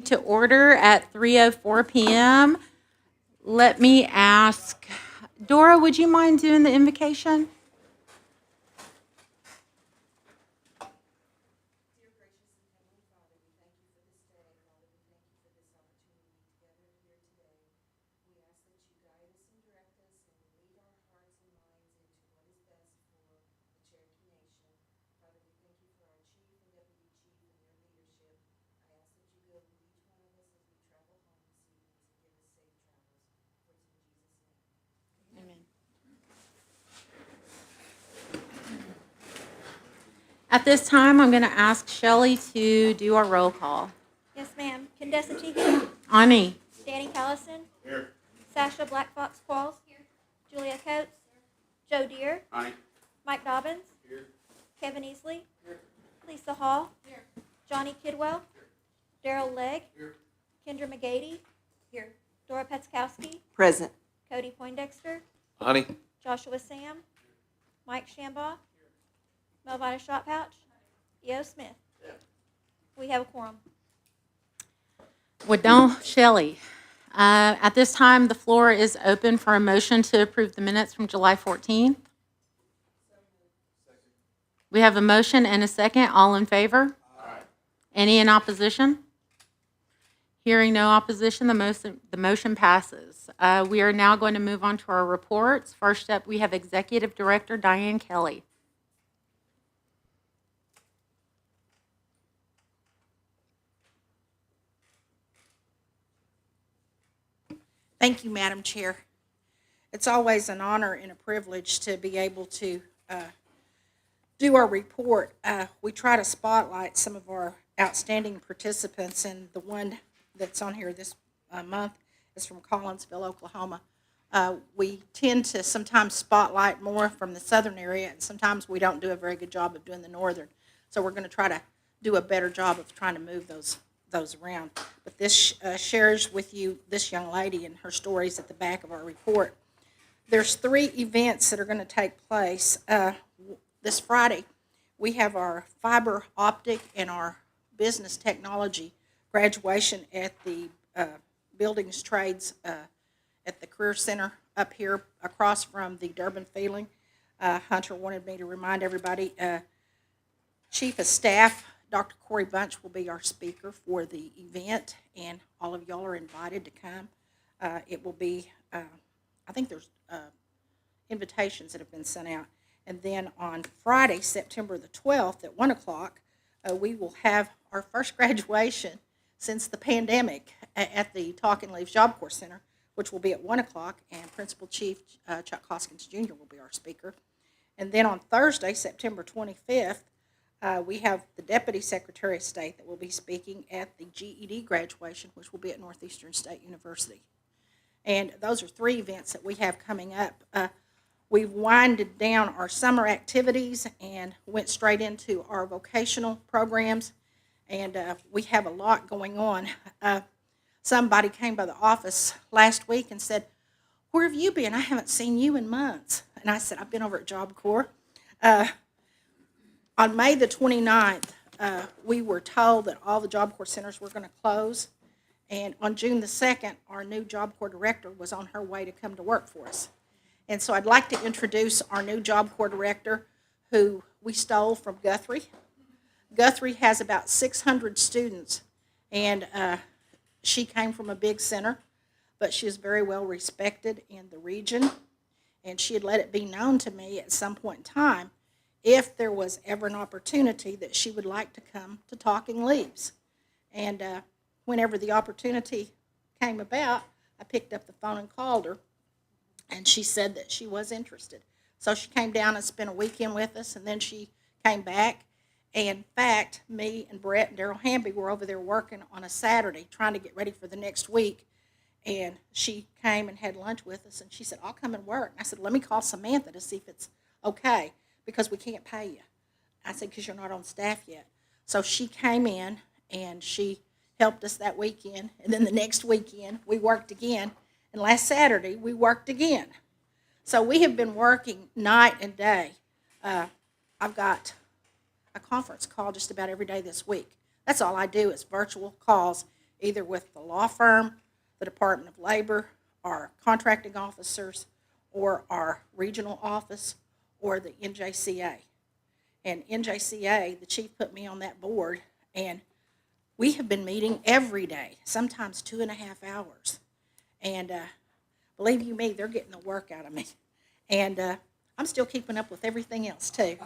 to order at 3:04 p.m. Let me ask, Dora, would you mind doing the invocation? At this time, I'm going to ask Shelley to do our roll call. Yes, ma'am. Condessa Teagan. Ani. Danny Callison. Here. Sasha Black Fox Qualls. Here. Julia Coates. Joe Deere. Aye. Mike Dobbins. Here. Kevin Easley. Here. Lisa Hall. Here. Johnny Kidwell. Here. Daryl Legg. Here. Kendra McGady. Here. Dora Petzkowski. Present. Cody Poindexter. Ani. Joshua Sam. Mike Shambaugh. Melvina Shotpouch. E.O. Smith. Yeah. We have a quorum. Wadon Shelley. At this time, the floor is open for a motion to approve the minutes from July 14th. We have a motion and a second. All in favor? Aye. Any in opposition? Hearing no opposition, the motion passes. We are now going to move on to our reports. First up, we have Executive Director Diane Kelly. Thank you, Madam Chair. It's always an honor and a privilege to be able to do our report. We try to spotlight some of our outstanding participants, and the one that's on here this month is from Collinsville, Oklahoma. We tend to sometimes spotlight more from the southern area, and sometimes we don't do a very good job of doing the northern. So we're going to try to do a better job of trying to move those around. But this shares with you this young lady and her stories at the back of our report. There's 3 events that are going to take place. This Friday, we have our fiber optic and our business technology graduation at the Buildings Trades at the Career Center up here across from the Durbin Feeling. Hunter wanted me to remind everybody, Chief of Staff Dr. Corey Bunch will be our speaker for the event, and all of y'all are invited to come. It will be, I think there's invitations that have been sent out. And then on Friday, September the 12th at 1 o'clock, we will have our first graduation since the pandemic at the Talking Leaves Job Corps Center, which will be at 1 o'clock, and Principal Chief Chuck Hoskins Jr. will be our speaker. And then on Thursday, September 25th, we have the Deputy Secretary of State that will be speaking at the GED graduation, which will be at Northeastern State University. And those are 3 events that we have coming up. We've winded down our summer activities and went straight into our vocational programs, and we have a lot going on. Somebody came by the office last week and said, "Where have you been? I haven't seen you in months." And I said, "I've been over at Job Corps." On May the 29th, we were told that all the Job Corps centers were going to close. And on June the 2nd, our new Job Corps director was on her way to come to work for us. And so I'd like to introduce our new Job Corps director, who we stole from Guthrie. Guthrie has about 600 students, and she came from a big center, but she is very well respected in the region. And she had let it be known to me at some point in time if there was ever an opportunity that she would like to come to Talking Leaves. And whenever the opportunity came about, I picked up the phone and called her, and she said that she was interested. So she came down and spent a weekend with us, and then she came back. And in fact, me and Brett and Daryl Hamby were over there working on a Saturday trying to get ready for the next week. And she came and had lunch with us, and she said, "I'll come and work." And I said, "Let me call Samantha to see if it's okay, because we can't pay you." I said, "Because you're not on staff yet." So she came in, and she helped us that weekend. And then the next weekend, we worked again. And last Saturday, we worked again. So we have been working night and day. I've got a conference call just about every day this week. That's all I do is virtual calls, either with the law firm, the Department of Labor, our contracting officers, or our regional office, or the NJCA. And NJCA, the chief put me on that board, and we have been meeting every day, sometimes 2.5 hours. And believe you me, they're getting the work out of me. And I'm still keeping up with everything else, too.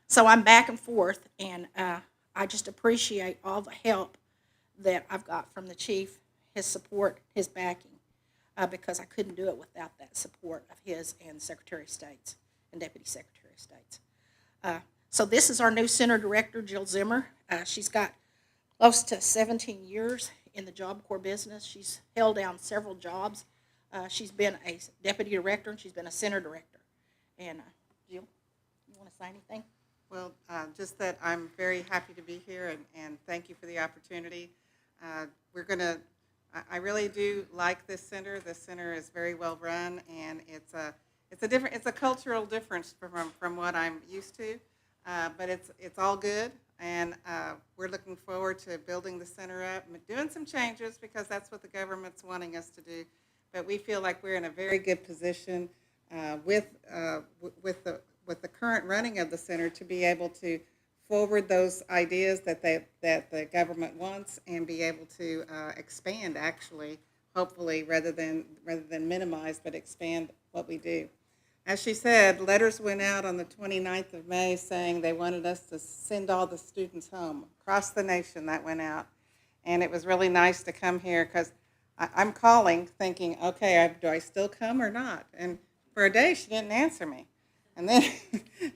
So I'm back and forth, and I just appreciate all the help that I've got from the chief, his support, his backing, because I couldn't do it without that support of his and Secretary of State's and Deputy Secretary of State's. So this is our new center director, Jill Zimmer. She's got close to 17 years in the Job Corps business. She's held down several jobs. She's been a deputy director, and she's been a center director. And Jill, you want to say anything? Well, just that I'm very happy to be here, and thank you for the opportunity. I really do like this center. This center is very well run, and it's a cultural difference from what I'm used to, but it's all good, and we're looking forward to building the center up, doing some changes because that's what the government's wanting us to do. But we feel like we're in a very good position with the current running of the center to be able to forward those ideas that the government wants and be able to expand, actually, hopefully, rather than minimize, but expand what we do. As she said, letters went out on the 29th of May saying they wanted us to send all the students home. Across the nation, that went out. And it was really nice to come here because I'm calling thinking, okay, do I still come or not? And for a day, she didn't answer me. And then,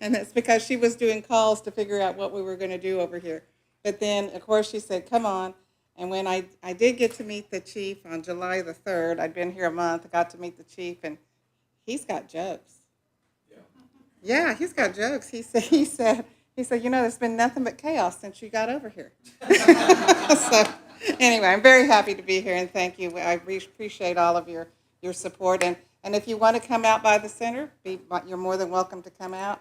and that's because she was doing calls to figure out what we were going to do over here. But then, of course, she said, come on. And when I did get to meet the chief on July the 3rd, I'd been here a month, I got to meet the chief, and he's got jokes. Yeah, he's got jokes. He said, there's been nothing but chaos since you got over here. So anyway, I'm very happy to be here, and thank you. I appreciate all of your support. And if you want to come out by the center, you're more than welcome to come out.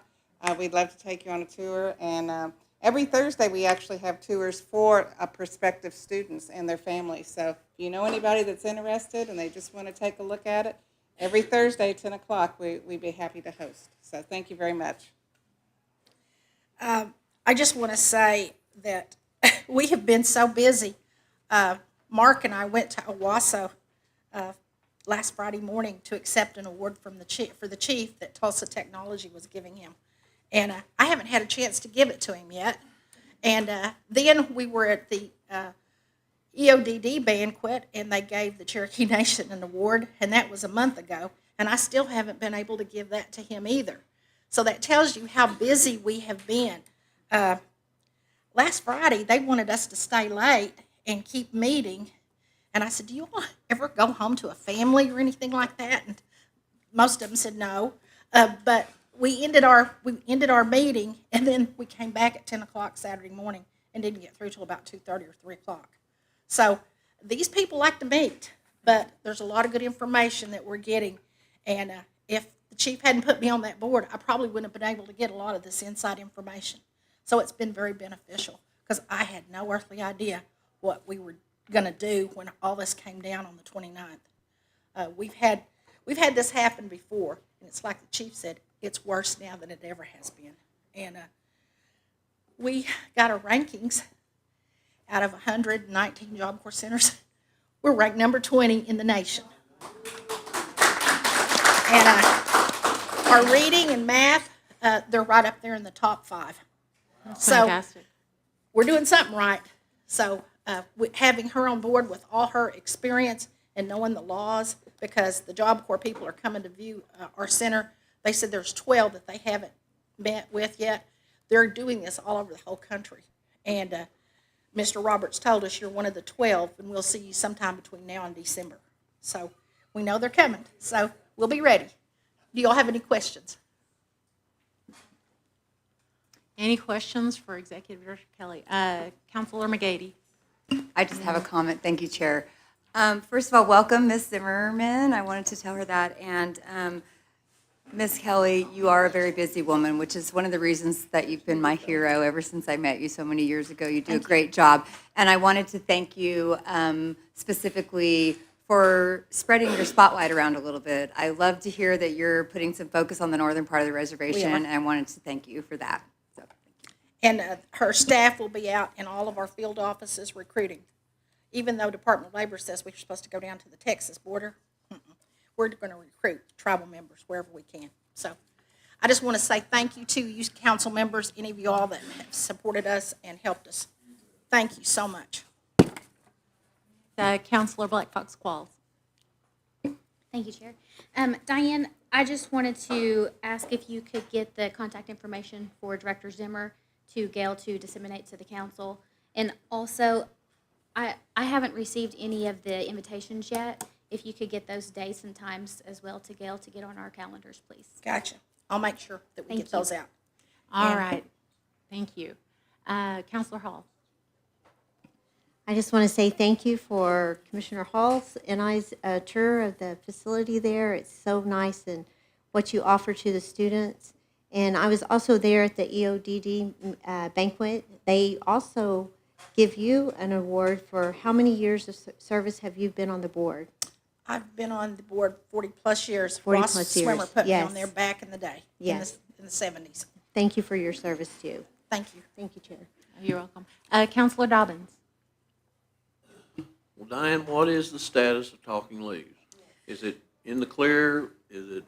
We'd love to take you on a tour. And every Thursday, we actually have tours for prospective students and their families. So if you know anybody that's interested and they just want to take a look at it, every Thursday at 10 o'clock, we'd be happy to host. So thank you very much. I just want to say that we have been so busy. Mark and I went to Owasso last Friday morning to accept an award from the chief that Tulsa Technology was giving him. And I haven't had a chance to give it to him yet. And then we were at the EODD banquet, and they gave the Cherokee Nation an award, and that was a month ago. And I still haven't been able to give that to him either. So that tells you how busy we have been. Last Friday, they wanted us to stay late and keep meeting. And I said, do you all ever go home to a family or anything like that? And most of them said no. But we ended our meeting, and then we came back at 10 o'clock Saturday morning and didn't get through till about 2:30 or 3 o'clock. So these people like to meet, but there's a lot of good information that we're getting. And if the chief hadn't put me on that board, I probably wouldn't have been able to get a lot of this inside information. So it's been very beneficial because I had no earthly idea what we were going to do when all this came down on the 29th. We've had this happen before, and it's like the chief said, it's worse now than it ever has been. And we got our rankings out of 119 Job Corps centers. We're ranked number 20 in the nation. And our reading and math, they're right up there in the top 5. So Fantastic. we're doing something right. So having her on board with all her experience and knowing the laws, because the Job Corps people are coming to view our center. They said there's 12 that they haven't met with yet. They're doing this all over the whole country. And Mr. Roberts told us you're one of the 12, and we'll see you sometime between now and December. So we know they're coming. So we'll be ready. Do you all have any questions? Any questions for Executive Director Kelly? Councilor McGady. I just have a comment. Thank you, Chair. First of all, welcome, Ms. Zimmerman. I wanted to tell her that. And Miss Kelly, you are a very busy woman, which is one of the reasons that you've been my hero ever since I met you so many years ago. You do a great job. And I wanted to thank you specifically for spreading your spotlight around a little bit. I love to hear that you're putting some focus on the northern part of the reservation, and I wanted to thank you for that. So, And her staff will be out in all of our field offices recruiting. Even though Department of Labor says we're supposed to go down to the Texas border, we're going to recruit tribal members wherever we can. So I just want to say thank you to you council members, any of you all that have supported us and helped us. Thank you so much. Counselor Black Fox Qualls. Thank you, Chair. Diane, I just wanted to ask if you could get the contact information for Director Zimmer to Gail to disseminate to the council. And also, I haven't received any of the invitations yet. If you could get those dates and times as well to Gail to get on our calendars, please. Gotcha. I'll make sure that we Thank get those out. All Yeah. right. Thank you. Counselor Hall. I just want to say thank you for Commissioner Hall's and I's tour of the facility there. It's so nice and what you offer to the students. And I was also there at the EODD banquet. They also give you an award for how many years of service have you been on the board? I've been on the board 40-plus years. 40 Ross plus Swimmer years, put me yes. on there back in the day, Yes. in the 70s. Thank you for your service too. Thank you. Thank you, Chair. You're welcome. Counselor Dobbins. Well, Diane, what is the status of Talking Leaves? Is it in the clear? Is it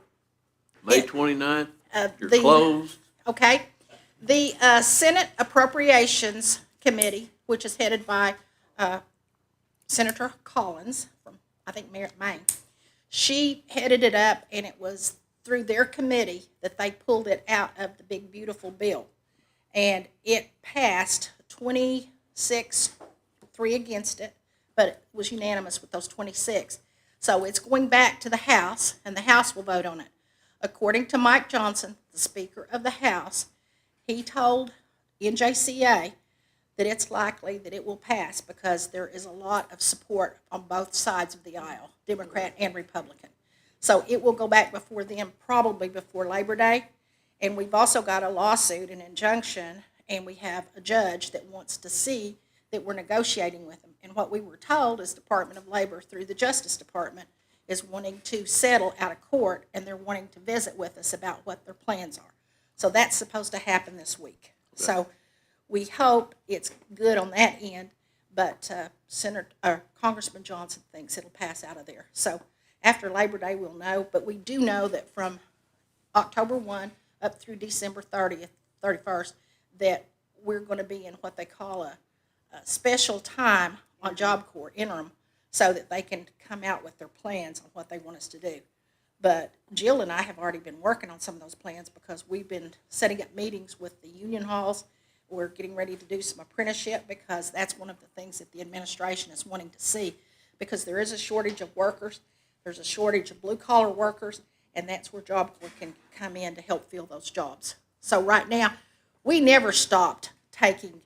May 29th? You're closed? Okay. The Senate Appropriations Committee, which is headed by Senator Collins from, I think, Merritt, Maine, she headed it up, and it was through their committee that they pulled it out of the big, beautiful bill. And it passed 26, 3 against it, but it was unanimous with those 26. So it's going back to the House, and the House will vote on it. According to Mike Johnson, the Speaker of the House, he told NJCA that it's likely that it will pass because there is a lot of support on both sides of the aisle, Democrat and Republican. So it will go back before them, probably before Labor Day. And we've also got a lawsuit, an injunction, and we have a judge that wants to see that we're negotiating with them. And what we were told is Department of Labor through the Justice Department is wanting to settle out of court, and they're wanting to visit with us about what their plans are. So that's supposed to happen this week. So we hope it's good on that end, but Congressman Johnson thinks it'll pass out of there. So after Labor Day, we'll know, but we do know that from October 1 up through December 31st, that we're going to be in what they call a special time on Job Corps, interim, so that they can come out with their plans on what they want us to do. But Jill and I have already been working on some of those plans because we've been setting up meetings with the union halls. We're getting ready to do some apprenticeship because that's one of the things that the administration is wanting to see, because there is a shortage of workers, there's a shortage of blue-collar workers, and that's where Job Corps can come in to help fill those jobs. So right now, we never stopped taking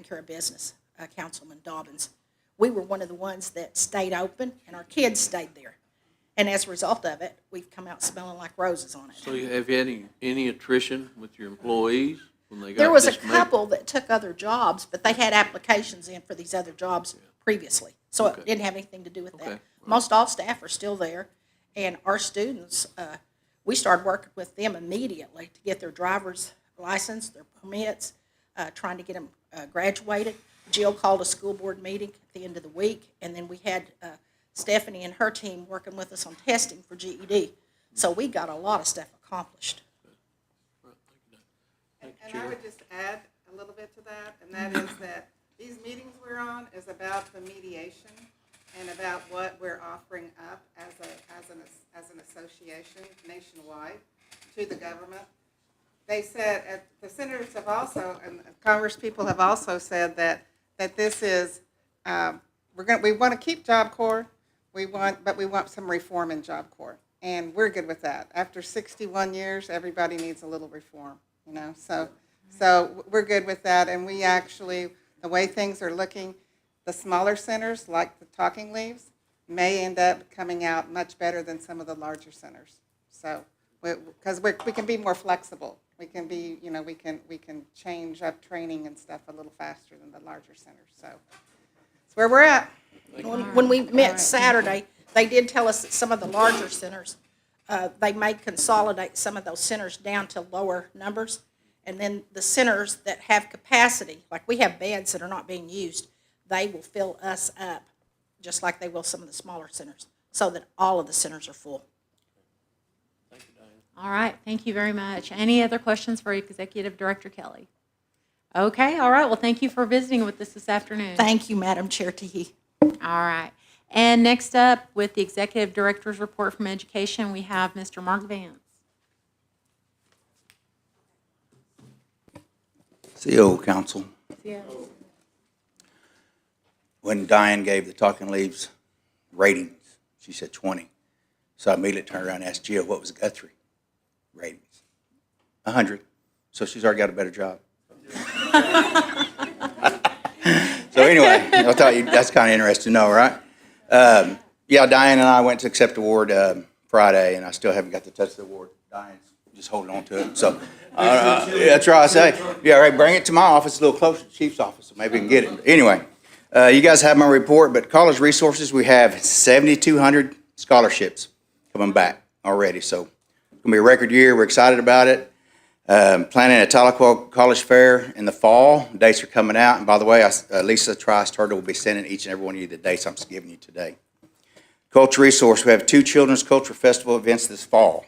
care of business, Councilman Dobbins. We were one of the ones that stayed open, and our kids stayed there. And as a result of it, we've come out smelling like roses on it. So have you had any attrition with your employees when they got There was a dismayed? couple that took other jobs, but they had applications in for these other jobs previously. So Okay. it didn't have anything to do with that. Okay. Most all staff are still there, and our students, we started working with them immediately to get their driver's license, their permits, trying to get them graduated. Jill called a school board meeting at the end of the week, and then we had Stephanie and her team working with us on testing for GED. So we got a lot of stuff accomplished. And I would just add a little bit to that, and that is that these meetings we're on is about the mediation and about what we're offering up as an association nationwide to the government. They said, the senators have also, and Congress people have also said that this is, we want to keep Job Corps, but we want some reform in Job Corps, and we're good with that. After 61 years, everybody needs a little reform, you know. So we're good with that, and we actually, the way things are looking, the smaller centers like the Talking Leaves may end up coming out much better than some of the larger centers. So because we can be more flexible. We can be, we can change up training and stuff a little faster than the larger centers. So that's where we're at. When we met Saturday, they did tell us that some of the larger centers, they may consolidate some of those centers down to lower numbers. And then the centers that have capacity, like we have beds that are not being used, they will fill us up, just like they will some of the smaller centers, so that all of the centers are full. All right, thank you very much. Any other questions for Executive Director Kelly? Okay, all right, well, thank you for visiting with us this afternoon. Thank you, Madam Chair Teehee. All right, and next up, with the Executive Director's Report from Education, we have Mr. Mark Vance. CEO Council, Yeah. when Diane gave the Talking Leaves ratings, she said 20. So I immediately turned around and asked Jill, what was Guthrie ratings? 100. So she's already got a better job. So anyway, I thought that's kind of interesting to know, right? Yeah, Diane and I went to accept the award Friday, and I still haven't got to touch the award. Diane's just holding on to it. So that's right, I say. Yeah, right, bring it to my office, a little closer to the chief's office, so maybe we can get it. Anyway, you guys have my report, but college resources, we have 7,200 scholarships coming back already. So it's going to be a record year. We're excited about it. Planning a Tahlequah College Fair in the fall. Dates are coming out. And by the way, Lisa Trice-Turtle will be sending each and every one of you the dates I'm giving you today. Culture resource, we have 2 Children's Culture Festival events this fall.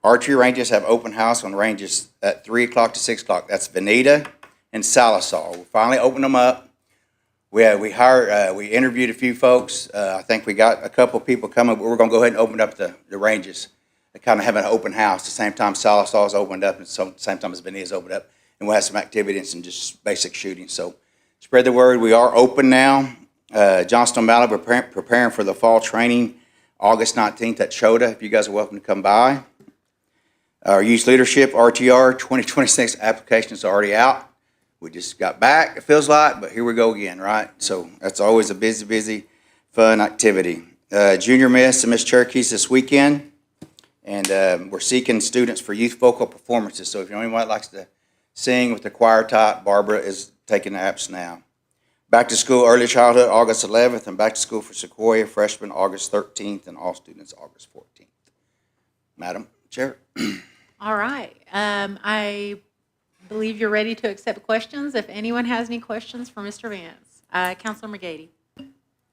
Archery ranges have open house on ranges at 3 o'clock to 6 o'clock. That's Veneta and Salisal. We finally opened them up. We interviewed a few folks. I think we got a couple of people coming, but we're going to go ahead and open up the ranges. They kind of have an open house. At the same time Salisal's opened up, and so at the same time as Veneta's opened up. And we'll have some activity and some just basic shooting. So spread the word. We are open now. Johnston Valley, we're preparing for the fall training August 19th at Chota. If you guys are welcome to come by. Our youth leadership, RTR 2026 application is already out. We just got back, it feels like, but here we go again, right? So that's always a busy, fun activity. Junior Miss and Miss Cherokee's this weekend. And we're seeking students for youth vocal performances. So if anyone that likes to sing with the choir type, Barbara is taking the apps now. Back to school early childhood, August 11th, and back to school for Sequoia freshmen, August 13th, and all students, August 14th. Madam Chair. All right, I believe you're ready to accept questions. If anyone has any questions for Mr. Vance. Counselor McGady.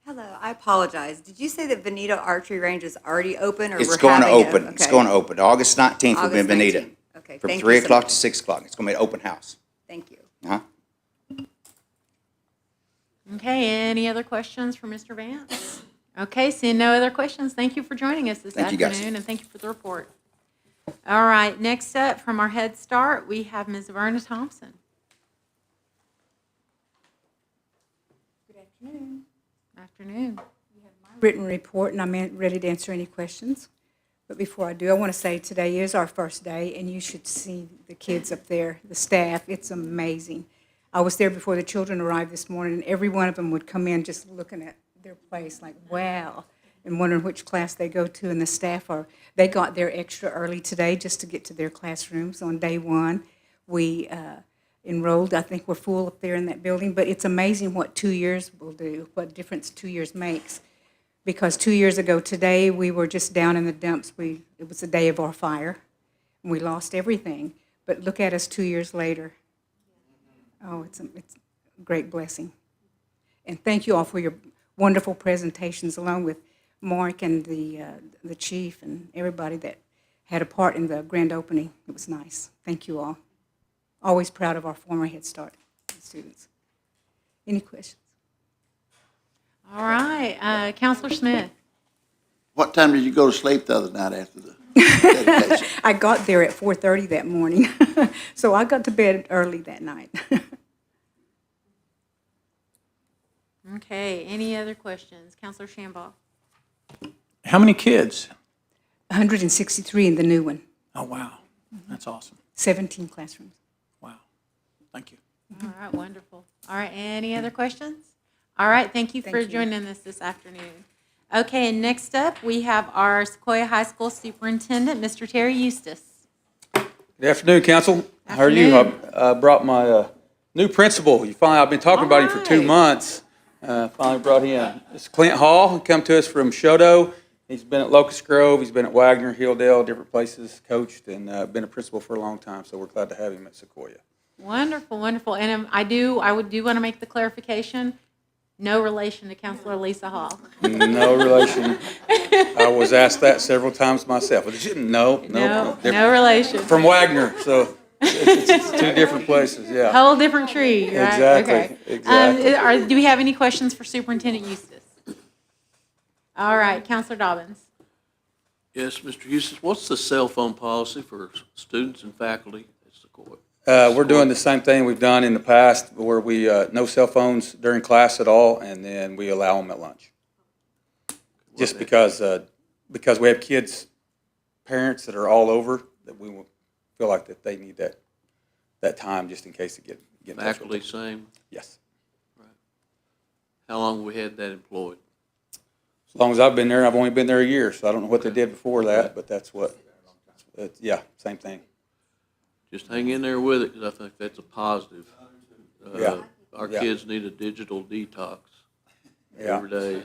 Hello, I apologize. Did you say that Veneta Archery Range is already open, or It's we're going to having it? open. It's Okay. going to open. August 19th will be in August Veneta. 19th. Okay, From thank 3 you so o'clock much. to 6 o'clock. It's going to be an open house. Thank you. Uh-huh. Okay, any other questions for Mr. Vance? Okay, seeing no other questions, thank you for joining us this Thank you, guys. afternoon, and thank you for the report. All right, next up from our Head Start, we have Ms. Verna Thompson. Good afternoon. Afternoon. Written report, and I'm ready to answer any questions. But before I do, I want to say today is our first day, and you should see the kids up there, the staff. It's amazing. I was there before the children arrived this morning, and every one of them would come in just looking at their place like, wow, and wondering which class they go to. And the staff they got there extra early today just to get to their classrooms on day one. We enrolled, I think we're full up there in that building, but it's amazing what 2 years will do, what difference 2 years makes. Because 2 years ago today, we were just down in the dumps. It was the day of our fire, and we lost everything. But look at us 2 years later. Oh, it's a great blessing. And thank you all for your wonderful presentations, along with Mark and the chief and everybody that had a part in the grand opening. It was nice. Thank you all. Always proud of our former Head Start students. Any questions? All right, Counselor Smith. What time did you go to sleep the other night after the dedication? I got there at 4:30 that morning, so I got to bed early that night. Okay, any other questions? Counselor Shambaugh. How many kids? 163 in the new one, Oh, wow. That's awesome. 17 classrooms. Wow. Thank you. All right, wonderful. All right, any other questions? All right, thank you for Thank you. joining us this afternoon. Okay, and next up, we have our Sequoia High School Superintendent, Mr. Terry Eustace. Good afternoon, Council. How are you? I brought my new principal. I've been talking about him for 2 Alright. months. Finally brought him. It's Clint Hall. He come to us from Shoto. He's been at Locust Grove. He's been at Wagner, Hilldale, different places, coached, and been a principal for a long time. So we're glad to have him at Sequoia. Wonderful, wonderful. And I do want to make the clarification, no relation to Counselor Lisa Hall. No relation. I was asked that several times myself. No, different. No relation. From Wagner, so it's 2 different places, yeah. Whole different tree, right? Exactly, Okay. exactly. Do we have any questions for Superintendent Eustace? All right, Counselor Dobbins. Yes, Mr. Eustace, what's the cell phone policy for students and faculty at Sequoia? We're doing the same thing we've done in the past, where we, no cell phones during class at all, and then we allow them at lunch. Just because we have kids, parents that are all over, that we will feel like that they need that time just in case they get in touch with Faculty, them. same? Yes. How long have we had that employed? As long as I've been there, I've only been there a year, so I don't know what they did before that, but that's yeah, same thing. Just hang in there with it, because I think that's a positive. Yeah. Our Yeah. kids need a digital detox Yeah. every day.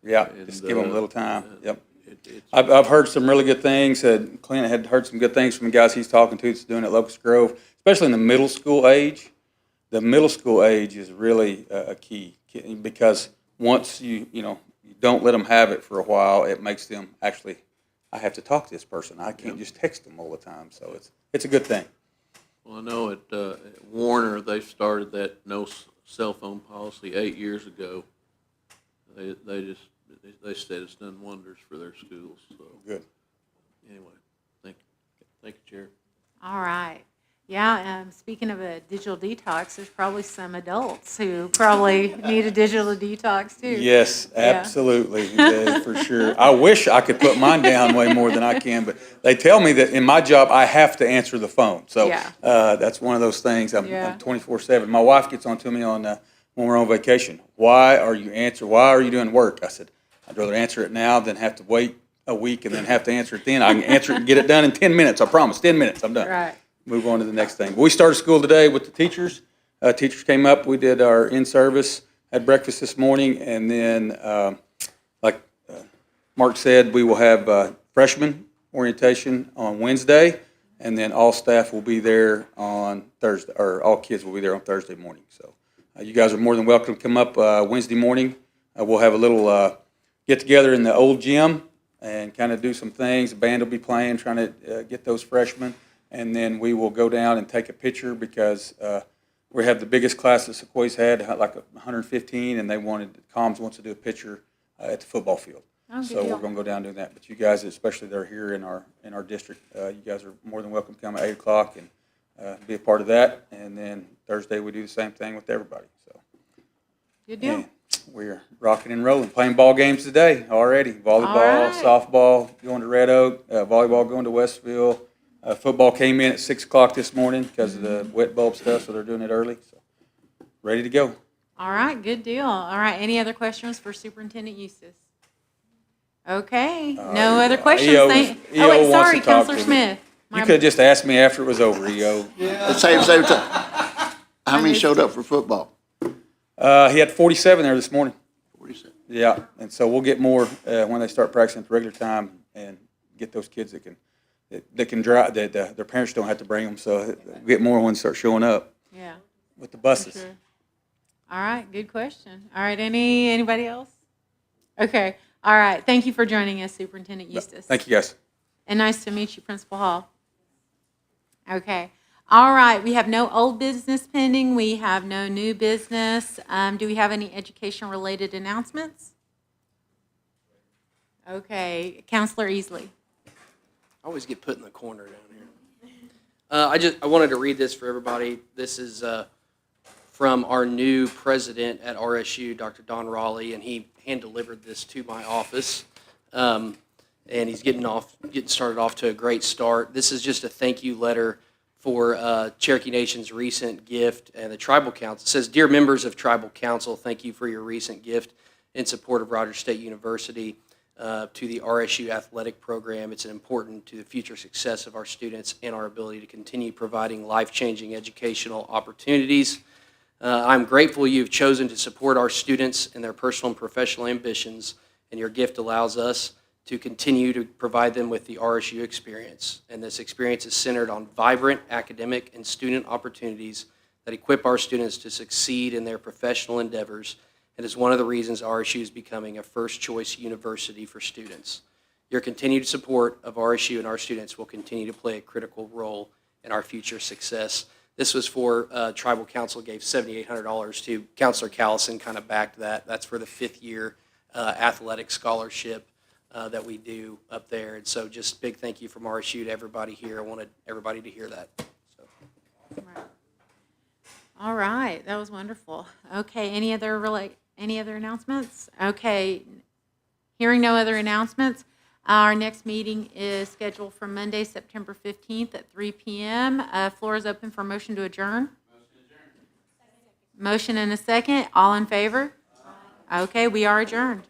Yeah, And, just give them a little time, yep. It's I've heard some really good things. Clint had heard some good things from the guys he's talking to that's doing at Locust Grove, especially in the middle school age. The middle school age is really a key, because once you don't let them have it for a while, it makes them actually, I have to talk to this person. I can't just text them all the time. So it's a good thing. Well, I know at Warner, they started that no cell phone policy 8 years ago. They said it's done wonders for their schools, so. Good. Anyway, thank you, Chair. All right. Yeah, speaking of a digital detox, there's probably some adults who probably need a digital detox too. Yes, absolutely, for sure. I wish I could put mine down way more than I can, but they tell me that in my job, I have to answer the phone. So Yeah. that's one of those things. I'm Yeah. 24/7. My wife gets on to me when we're on vacation. Why are you doing work? I said, I'd rather answer it now than have to wait a week and then have to answer it then. I can answer it and get it done in 10 minutes. I promise, 10 minutes, I'm done. Right. Move on to the next thing. We started school today with the teachers. Teachers came up, we did our in-service, had breakfast this morning, and then, like Mark said, we will have freshman orientation on Wednesday, and then all staff will be there on Thursday, or all kids will be there on Thursday morning. So you guys are more than welcome to come up Wednesday morning. We'll have a little get-together in the old gym and kind of do some things. The band will be playing, trying to get those freshmen. And then we will go down and take a picture, because we have the biggest class that Sequoia's had, like 115, and Comms wants to do a picture at the football field. Oh, good So deal. we're going to go down and do that. But you guys, especially that are here in our district, you guys are more than welcome to come at 8 o'clock and be a part of that. And then Thursday, we do the same thing with everybody. So Good deal. and we're rocking and rolling, playing ball games today already. Volleyball, right. softball going to Red Oak, volleyball going to Westville. Football came in at 6 o'clock this morning because of the wet bulb stuff, so they're doing it early. So ready to go. All right, good deal. All right, any other questions for Superintendent Eustace? Okay, no other questions. EO Thank- EO Oh, wait, wants sorry, to talk Counselor to me. Smith. You could have just asked me after it was over, EO. Same time. How many showed up for football? He had 47 there this morning. 47. Yeah, and so we'll get more when they start practicing at the regular time, and get those kids that can drive, that their parents don't have to bring them, so we'll get more when they start showing up Yeah, with the buses. sure. All right, good question. All right, anybody else? Okay, all right, thank you for joining us, Superintendent Eustace. Thank you, guys. And nice to meet you, Principal Hall. Okay, all right, we have no old business pending, we have no new business. Do we have any education-related announcements? Okay, Counselor Easley. I always get put in the corner down here. I wanted to read this for everybody. This is from our new president at RSU, Dr. Don Raleigh, and he hand-delivered this to my office. And he's getting started off to a great start. This is just a thank you letter for Cherokee Nation's recent gift and the Tribal Council. It says, "Dear members of Tribal Council, thank you for your recent gift in support of Rogers State University, to the RSU athletic program. It's important to the future success of our students and our ability to continue providing life-changing educational opportunities. I'm grateful you've chosen to support our students in their personal and professional ambitions, and your gift allows us to continue to provide them with the RSU experience. And this experience is centered on vibrant academic and student opportunities that equip our students to succeed in their professional endeavors, and is one of the reasons RSU is becoming a first-choice university for students. Your continued support of RSU and our students will continue to play a critical role in our future success. This was for, Tribal Council gave $7,800 to. Counselor Callison kind of backed that. That's for the fifth-year athletic scholarship that we do up there. And so just big thank you from RSU to everybody here. I wanted everybody to hear that. So. All right, that was wonderful. Okay, any other announcements? Okay, hearing no other announcements, our next meeting is scheduled for Monday, September 15th at 3 p.m. Floor is open for motion to adjourn. Motion and a second. All in favor? Okay, we are adjourned.